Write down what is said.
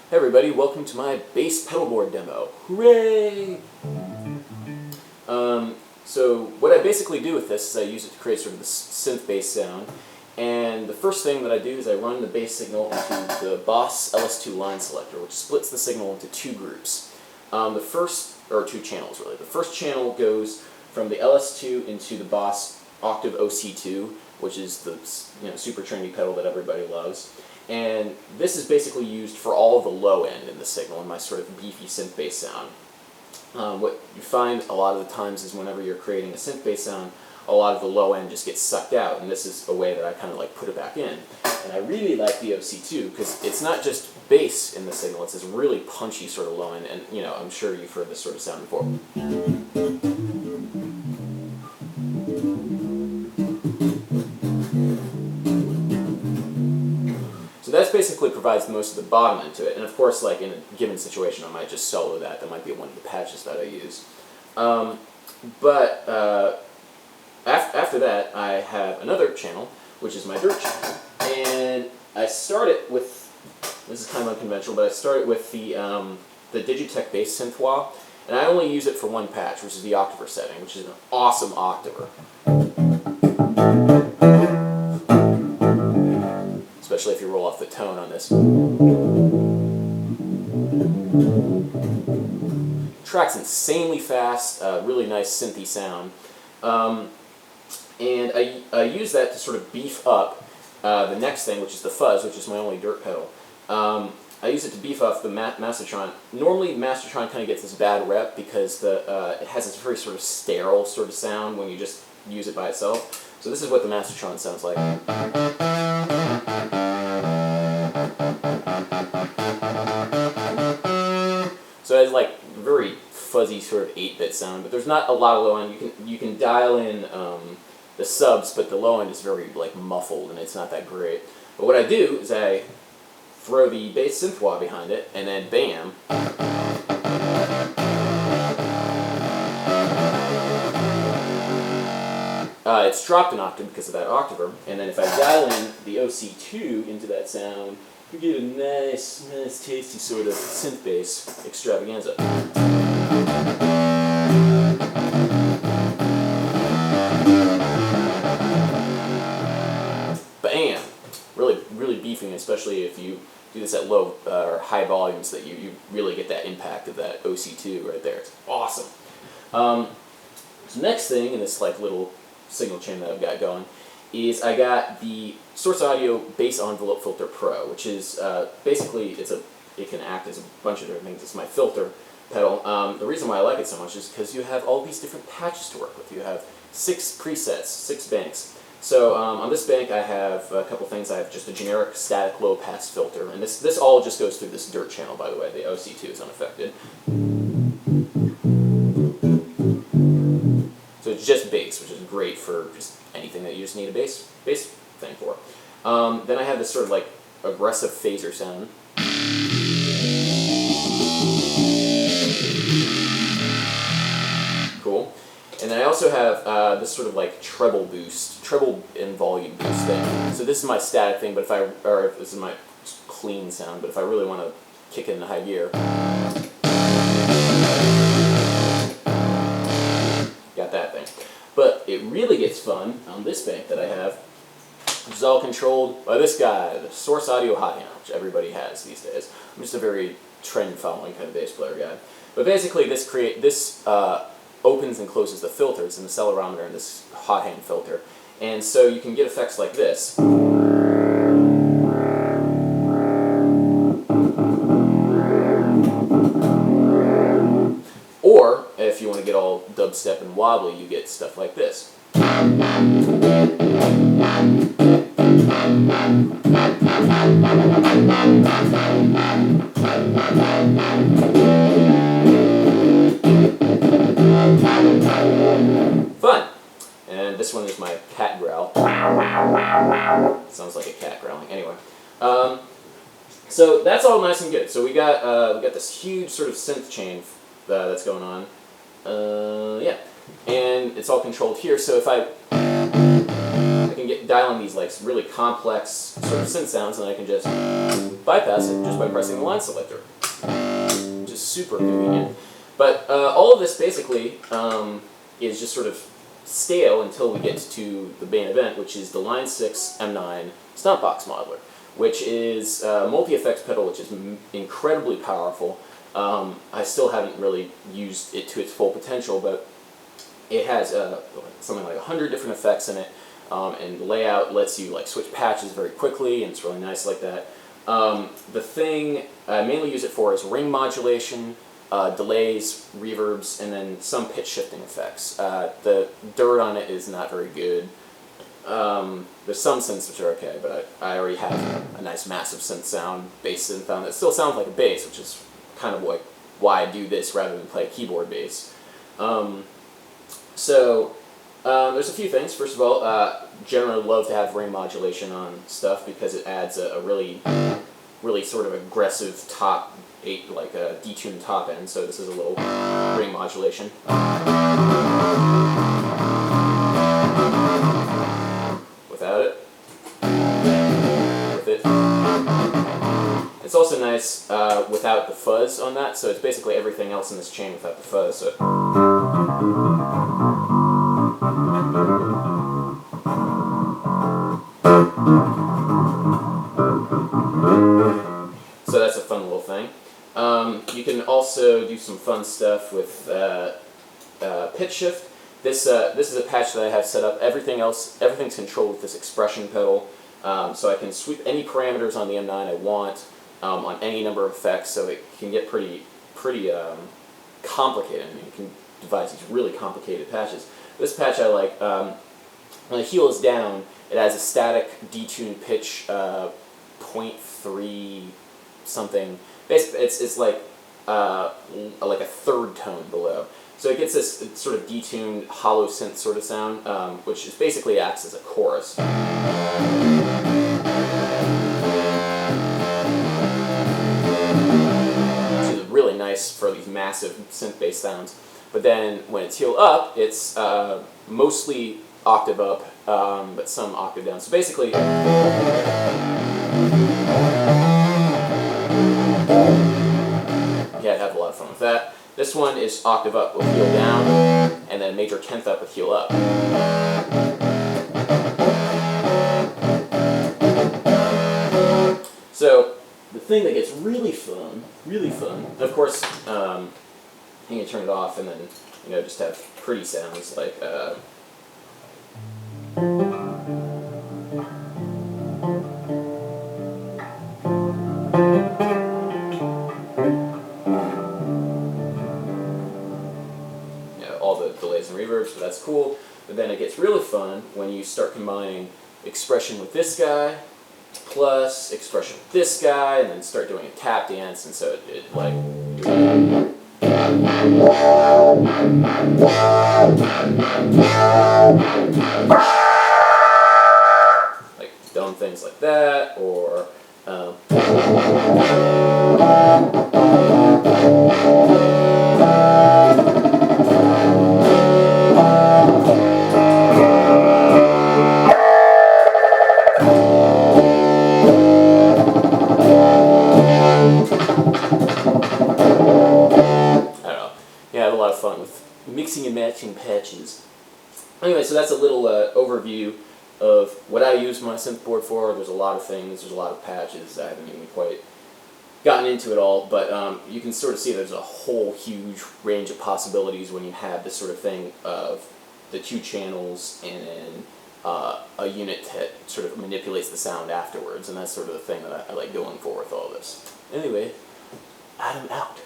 Hey everybody, welcome to my bass pedalboard demo. Hooray! So what I basically do with this is I use it to create sort of this synth bass sound. And the first thing that I do is I run the bass signal into the Boss LS2 line selector, which splits the signal into two groups. Or two channels really. The first channel goes from the LS2 into the Boss Octave OC2, which is the super trendy pedal that everybody loves. And this is basically used for all of the low end in the signal in my sort of beefy synth bass sound. What you find a lot of the times is whenever you're creating a synth bass sound, a lot of the low end just gets sucked out, and this is a way that I kind of like put it back in. And I really like the OC2 because it's not just bass in the signal, it's this really punchy sort of low end, and I'm sure you've heard this sort of sound before. So that basically provides most of the bottom end to it, and of course, like in a given situation, I might just solo that. That might be one of the patches that I use. After that, I have another channel, which is my Birch channel, and I start it with, this is kind of unconventional, but I start it with the Digitech bass synth wah, and I only use it for one patch, which is the Octaver setting, which is an awesome Octaver. Especially if you roll off the tone on this. Track's insanely fast, really nice synthy sound. And I use that to sort of beef up the next thing, which is the Fuzz, which is my only dirt pedal. I use it to beef up the Mastotron. Normally, Mastotron kind of gets this bad rep because it has this very sort of sterile sort of sound when you just use it by itself. So this is what the Mastotron sounds like. So it has like very fuzzy sort of 8-bit sound, but there's not a lot of low end. You can dial in the subs, but the low end is very like muffled and it's not that great. But what I do is I throw the bass synth wah behind it, and then bam. It's dropped an octave because of that Octaver, and then if I dial in the OC2 into that sound, you get a nice, tasty sort of synth bass extravaganza. Bam! Really beefing, especially if you do this at low or high volumes, that you really get that impact of that OC2 right there. It's awesome. So next thing in this like little signal chain that I've got going is I got the Source Audio Bass Envelope Filter Pro, which is basically it can act as a bunch of different things. It's my filter pedal. The reason why I like it so much is because you have all these different patches to work with. You have 6 presets, 6 banks. So on this bank I have a couple things. I have just a generic static low pass filter, and this all just goes through this dirt channel, by the way. The OC2 is unaffected. So it's just bass, which is great for just anything that you just need a bass thing for. Then I have this sort of like aggressive phaser sound. Cool. And then I also have this sort of like treble and volume boost thing. So this is my static thing, but this is my clean sound, but if I really want to kick it into high gear, got that thing. But it really gets fun on this bank that I have, which is all controlled by this guy, the Source Audio Hot Hand, which everybody has these days. I'm just a very trend-following kind of bass player guy. But basically this opens and closes the filters in the accelerometer and this hot hand filter. And so you can get effects like this. Or, if you want to get all dubstep and wobbly, you get stuff like this. Fun! And this one is my cat growl. Sounds like a cat growling. Anyway. So that's all nice and good. So we got this huge sort of synth chain that's going on. Yeah. And it's all controlled here, so if I can dial in these like really complex sort of synth sounds, and I can just bypass it just by pressing the line selector, which is super convenient. But all of this basically is just sort of stale until we get to the main event, which is the Line 6 M9 Stompbox modeler, which is a multi-effects pedal, which is incredibly powerful. I still haven't really used it to its full potential, but it has something like 100 different effects in it, and the layout lets you like switch patches very quickly, and it's really nice like that. The thing I mainly use it for is ring modulation, delays, reverbs, and then some pitch shifting effects. The dirt on it is not very good. There's some synths which are okay, but I already have a nice massive synth sound, bass synth sound that still sounds like a bass, which is kind of like why I do this rather than play keyboard bass. There's a few things. First of all, generally love to have ring modulation on stuff because it adds a really sort of aggressive top, like a detuned top end. So this is a little ring modulation. Without it. With it. It's also nice without the fuzz on that, so it's basically everything else in this chain without the fuzz. So that's a fun little thing. You can also do some fun stuff with pitch shift. This is a patch that I have set up. Everything's controlled with this expression pedal, so I can sweep any parameters on the M9 I want on any number of effects. So it can get pretty complicated. I mean, you can devise these really complicated patches. This patch I like. When the heel is down, it has a static detuned pitch, 0.3 something. Basically, it's like a third tone below. So it gets this sort of detuned hollow synth sort of sound, which is basically acts as a chorus. Which is really nice for these massive synth-based sounds. But then when it's heel up, it's mostly octave up, but some octave down. So basically, yeah, I'd have a lot of fun with that. This one is octave up with heel down, and then major 10th up with heel up. So the thing that gets really fun, of course, you can turn it off and then just have pretty sounds like. All the delays and reverbs, so that's cool. But then it gets really fun when you start combining expression with this guy, plus expression with this guy, and then start doing a tap dance, and so it like. Like dumb things like that, or fun with mixing and matching patches. Anyway, so that's a little overview of what I use my synth board for. There's a lot of things, there's a lot of patches. I haven't even quite gotten into it all, but you can sort of see there's a whole huge range of possibilities when you have this sort of thing of the two channels and then a unit that sort of manipulates the sound afterwards, and that's sort of the thing that I like going for with all this. Anyway, I'm out.